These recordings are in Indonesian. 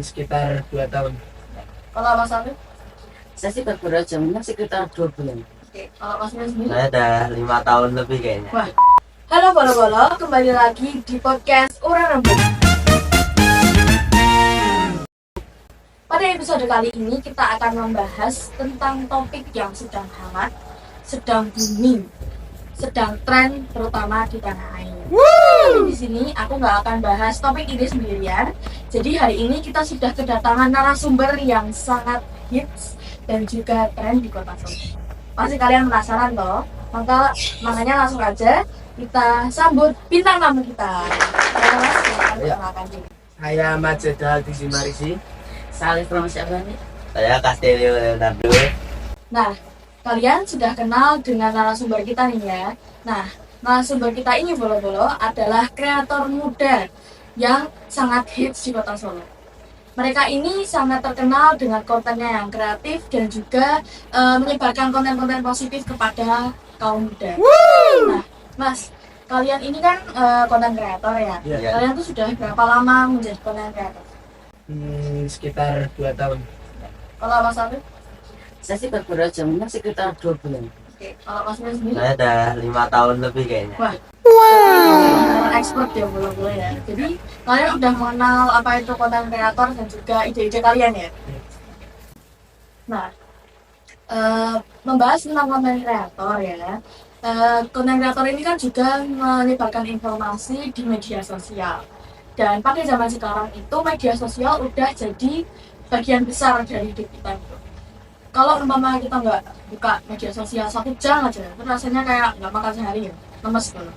Sekitar 2 tahun. Kalau Mas Afif? Saya sih baru aja, mungkin sekitar 2 bulan. Oke. Kalau Mas Afif sendiri? Saya udah 5 tahun lebih kayaknya. Wah. Halo bolo-bolo, kembali lagi di podcast Urang Rembuk. Pada episode kali ini kita akan membahas tentang topik yang sedang hangat, sedang booming, sedang tren terutama di tanah air. Tapi di sini aku nggak akan bahas topik ini sendirian. Jadi hari ini kita sudah kedatangan narasumber yang sangat hits dan juga tren di Kota Solo. Pasti kalian penasaran toh? Makanya langsung aja kita sambut bintang tamu kita. Mas, silakan perkenalkan diri. Saya Majeda Dizimarisi. Salih from siapa nih? Saya Castelio Leonardo. Nah, kalian sudah kenal dengan narasumber kita nih ya. Nah, narasumber kita ini bolo-bolo adalah kreator muda yang sangat hits di Kota Solo. Mereka ini sangat terkenal dengan kontennya yang kreatif dan juga menyebarkan konten-konten positif kepada kaum muda. Nah, Mas, kalian ini kan konten kreator ya. Iya. Kalian tuh sudah berapa lama menjadi konten kreator? Sekitar 2 tahun. Kalau Mas Afif? Saya sih baru aja, mungkin sekitar 2 bulan. Oke. Kalau Mas Afif sendiri? Saya udah 5 tahun lebih kayaknya. Wah, expert ya bolo-bolo ya. Jadi kalian udah mengenal apa itu konten kreator dan juga ide-ide kalian ya. Nah, membahas tentang konten kreator ya. Konten kreator ini kan juga menyebarkan informasi di media sosial. Dan pada zaman sekarang itu media sosial udah jadi bagian besar dari hidup kita itu. Kalau umpama kita nggak buka media sosial 1 jam aja, itu rasanya kayak nggak makan sehari ya, lemes gitu.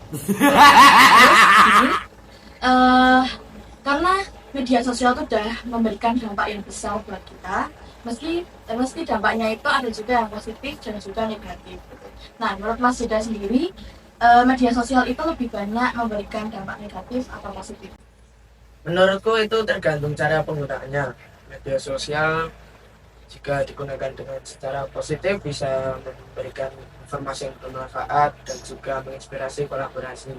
Karena media sosial itu udah memberikan dampak yang besar buat kita. Meski dampaknya itu ada juga yang positif dan juga negatif. Nah, menurut Mas Jeda sendiri, media sosial itu lebih banyak memberikan dampak negatif atau positif? Menurutku itu tergantung cara penggunaannya. Media sosial jika digunakan dengan secara positif bisa memberikan informasi yang bermanfaat dan juga menginspirasi kolaborasi.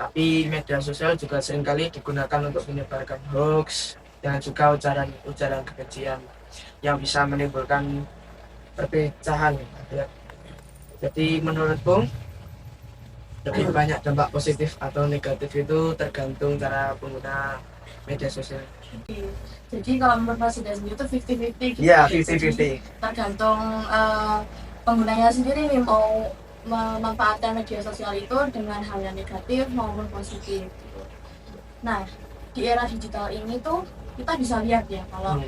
Tapi media sosial juga seringkali digunakan untuk menyebarkan hoax dan juga ujaran kebencian yang bisa menimbulkan perpecahan. Ya. Jadi menurutku lebih banyak dampak positif atau negatif itu tergantung cara pengguna media sosial. Oke. Jadi kalau menurut Mas Jeda sendiri itu 50-50 gitu. Iya, Jadi 50-50. tergantung penggunanya sendiri nih mau memanfaatkan media sosial itu dengan hal yang negatif maupun positif gitu. Nah, di era digital ini tuh kita bisa lihat ya kalau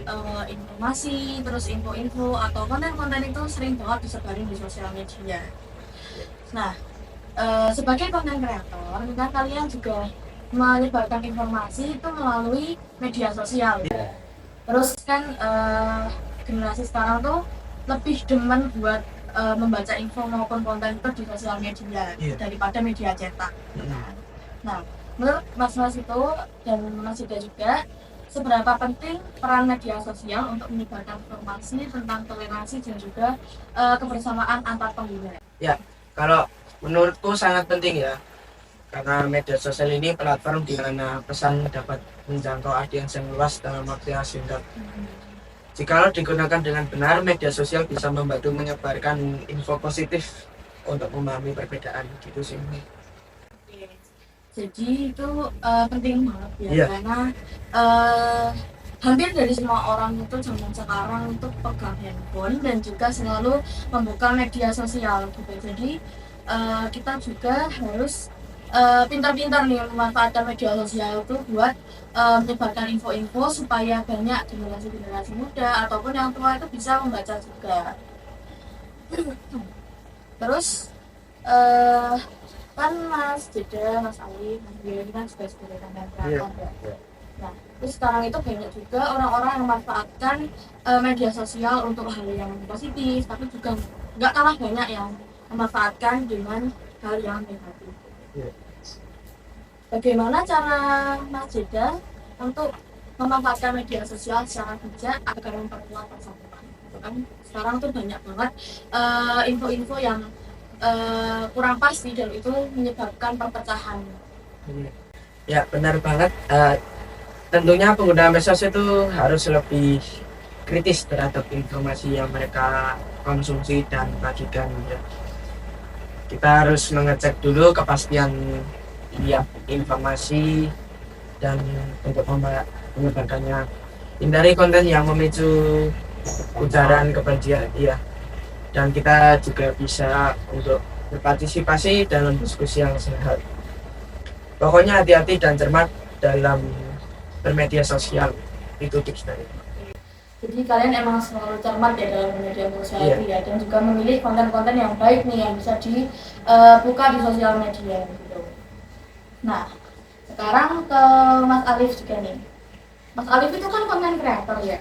informasi terus info-info atau konten-konten itu sering banget disebarin di sosial media. Nah, sebagai konten kreator kan kalian juga menyebarkan informasi itu melalui media sosial. Terus kan generasi sekarang tuh lebih demen buat membaca info maupun konten itu di sosial media daripada media cetak. Nah, menurut Mas itu dan Mas Jeda juga, seberapa penting peran media sosial untuk menyebarkan informasi tentang toleransi dan juga kebersamaan antar pengguna? Ya, kalau menurutku sangat penting ya. Karena media sosial ini platform di mana pesan dapat menjangkau audiens yang luas dalam waktu yang singkat. Jika digunakan dengan benar, media sosial bisa membantu menyebarkan info positif untuk memahami perbedaan gitu sih. Jadi itu penting banget ya, Iya. karena hampir dari semua orang itu zaman sekarang itu pegang handphone dan juga selalu membuka media sosial gitu. Jadi kita juga harus pintar-pintar nih memanfaatkan media sosial itu buat menyebarkan info-info supaya banyak generasi-generasi muda ataupun yang tua itu bisa membaca juga. Terus kan Mas Jeda, Mas Ali, Mas Giri kan juga sebagai konten kreator ya. Nah, terus sekarang itu banyak juga orang-orang yang memanfaatkan media sosial untuk hal yang positif, tapi juga nggak kalah banyak yang memanfaatkan dengan hal yang negatif. Bagaimana cara Mas Jeda untuk memanfaatkan media sosial secara bijak agar memperkuat persatuan? Kan sekarang tuh banyak banget info-info yang kurang pasti dan itu menyebabkan perpecahan. Ya, benar banget. tentunya pengguna medsos itu harus lebih kritis terhadap informasi yang mereka konsumsi dan bagikan ya. Kita harus mengecek dulu kepastian informasi dan untuk menyebarkannya. Hindari konten yang memicu ujaran kebencian ya. Dan kita juga bisa untuk berpartisipasi dalam diskusi yang sehat. Pokoknya hati-hati dan cermat dalam bermedia sosial, itu tips dari. Jadi kalian emang selalu cermat ya dalam media sosial Iya. itu ya, dan juga memilih konten-konten yang baik nih yang bisa dibuka di sosial media gitu. Nah, sekarang ke Mas Alif juga nih. Mas Alif itu kan konten kreator ya.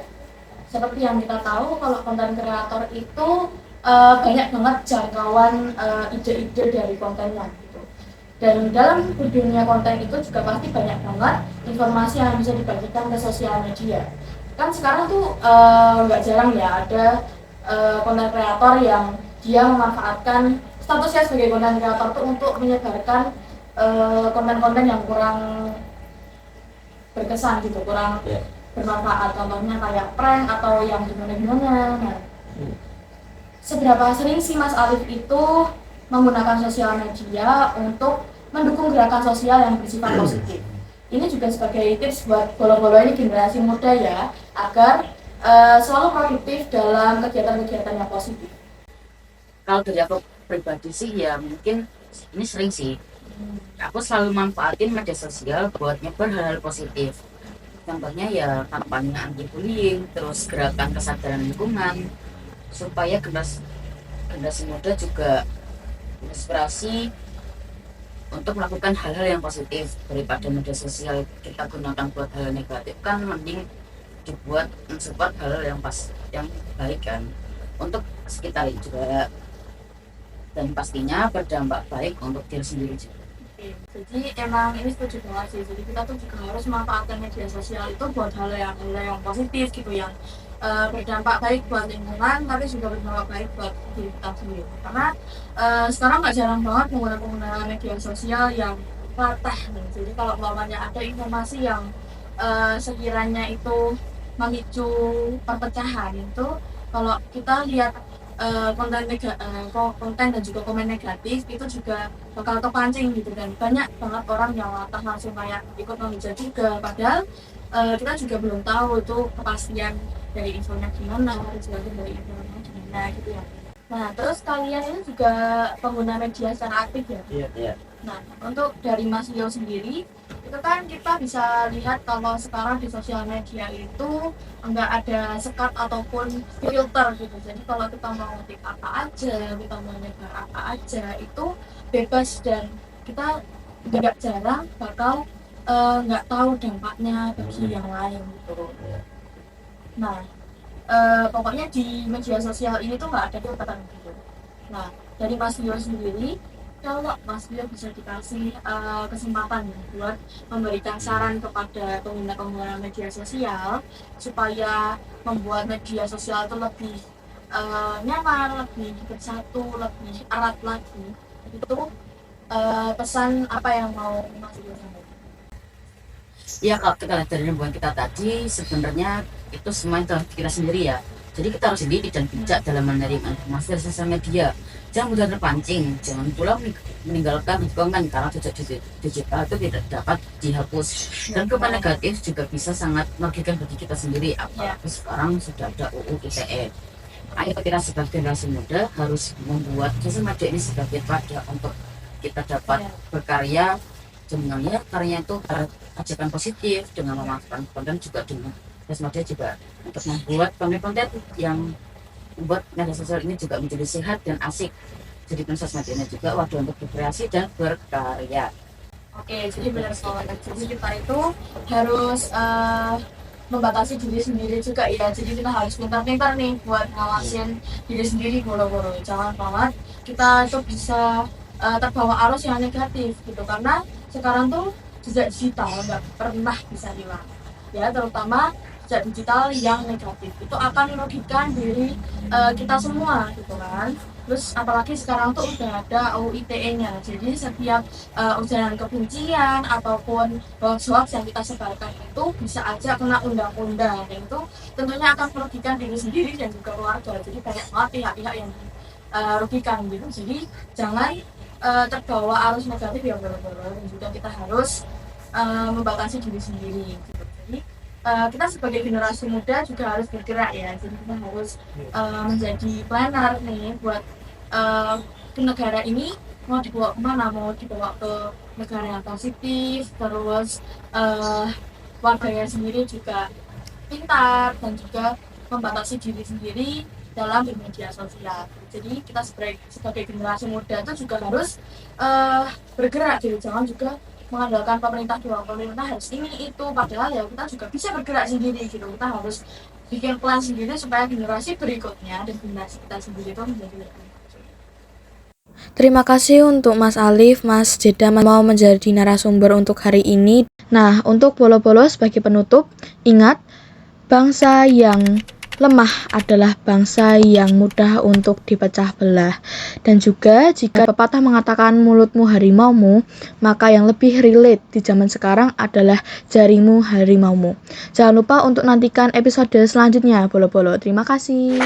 Seperti yang kita tahu kalau konten kreator itu banyak banget jangkauan ide-ide dari kontennya gitu. Dan dalam dunia konten itu juga pasti banyak banget informasi yang bisa dibagikan ke sosial media. Kan sekarang tuh nggak jarang ya ada konten kreator yang dia memanfaatkan statusnya sebagai konten kreator tuh untuk menyebarkan konten-konten yang kurang berkesan gitu, kurang bermanfaat. Contohnya kayak prank atau yang gimana-gimana. Nah, seberapa sering sih Mas Alif itu menggunakan sosial media untuk mendukung gerakan sosial yang bersifat positif? Ini juga sebagai tips buat bolo-bolo ini generasi muda ya, agar selalu produktif dalam kegiatan-kegiatan yang positif. Kalau dari aku pribadi sih ya mungkin ini sering sih. Aku selalu manfaatin media sosial buat nyebar hal-hal positif. Contohnya ya kampanye anti bullying, terus gerakan kesadaran lingkungan, supaya generasi muda juga inspirasi untuk melakukan hal-hal yang positif. Daripada media sosial kita gunakan buat hal negatif, kan mending dibuat mensupport hal-hal yang baik kan untuk sekitar juga, dan pastinya berdampak baik untuk diri sendiri juga. Jadi emang ini setuju banget sih. Jadi kita tuh juga harus memanfaatkan media sosial itu buat hal yang positif gitu, yang berdampak baik buat lingkungan, tapi juga berdampak baik buat diri kita sendiri. Karena sekarang nggak jarang banget pengguna media sosial yang latah nih. Jadi kalau umpamanya ada informasi yang sekiranya itu memicu perpecahan, itu kalau kita lihat konten dan juga komen negatif itu juga bakal kepancing gitu, dan banyak banget orang yang latah langsung kayak ikut menghujat juga, padahal kita juga belum tahu itu kepastian dari infonya gimana, kejelasan dari infonya gimana gitu ya. Nah, terus kalian ini juga pengguna media secara aktif ya? Iya. Nah, untuk dari Mas Leo sendiri, itu kan kita bisa lihat kalau sekarang di sosial media itu enggak ada sekat ataupun filter gitu. Jadi kalau kita mau ngetik apa aja, kita mau nyebar apa aja, itu bebas, dan kita tidak jarang bakal nggak tahu dampaknya bagi yang lain gitu. Nah, pokoknya di media sosial ini tuh nggak ada filter gitu. Nah, dari Mas Leo sendiri, kalau Mas Leo bisa dikasih kesempatan buat memberikan saran kepada pengguna media sosial supaya membuat media sosial itu lebih nyaman, lebih bersatu, lebih erat lagi, itu pesan apa yang mau Mas Leo sampaikan? Ya kalau kita lihat dari hubungan kita tadi, sebenarnya itu semua itu kita sendiri ya. Jadi kita harus sendiri dan bijak dalam menerima informasi dari sosial media. Jangan mudah terpancing, jangan pula meninggalkan komen karena jejak digital itu tidak dapat dihapus. Dan komen negatif juga bisa sangat merugikan bagi kita sendiri, apalagi sekarang sudah ada UU ITE. Ayo kita sebagai generasi muda harus membuat sosial media ini sebagai wadah untuk kita dapat berkarya, sebenarnya karyanya itu ajakan positif dengan memanfaatkan konten, juga dengan sosial media juga untuk membuat konten-konten yang membuat media sosial ini juga menjadi sehat dan asik. Jadi sosial media juga wadah untuk berkreasi dan berkarya. Oke, jadi benar banget. Jadi kita itu harus membatasi diri sendiri juga ya. Jadi kita harus pintar-pintar nih buat ngawasin diri sendiri boro-boro. Jangan banget kita itu bisa terbawa arus yang negatif gitu, karena sekarang tuh jejak digital nggak pernah bisa hilang ya, terutama jejak digital yang negatif itu akan merugikan diri kita semua gitu kan. Terus apalagi sekarang tuh udah ada UU ITE-nya, jadi setiap ujaran kebencian ataupun hoax yang kita sebarkan itu bisa aja kena undang-undang, dan itu tentunya akan merugikan diri sendiri dan juga keluarga. Jadi banyak banget pihak-pihak yang rugikan gitu. Jadi jangan terbawa arus negatif yang berlebihan, dan juga kita harus membatasi diri sendiri gitu. Jadi kita sebagai generasi muda juga harus bergerak ya, jadi kita harus menjadi planner nih buat ke negara ini, mau dibawa kemana, mau dibawa ke negara yang positif, terus warganya sendiri juga pintar dan juga membatasi diri sendiri dalam bermedia sosial. Jadi kita sebagai generasi muda itu juga harus bergerak gitu, jangan juga mengandalkan pemerintah doang, pemerintah harus ini itu, padahal ya kita juga bisa bergerak sendiri gitu. Kita harus bikin plan sendiri supaya generasi berikutnya dan generasi kita sendiri itu menjadi lebih maju. Terima kasih untuk Mas Alif, Mas Jeda mau menjadi narasumber untuk hari ini. Nah, untuk Bolo-Bolo sebagai penutup, ingat, bangsa yang lemah adalah bangsa yang mudah untuk dipecah belah. Dan juga jika pepatah mengatakan mulutmu harimaumu, maka yang lebih relate di zaman sekarang adalah jarimu harimaumu. Jangan lupa untuk nantikan episode selanjutnya, Bolo-Bolo. Terima kasih.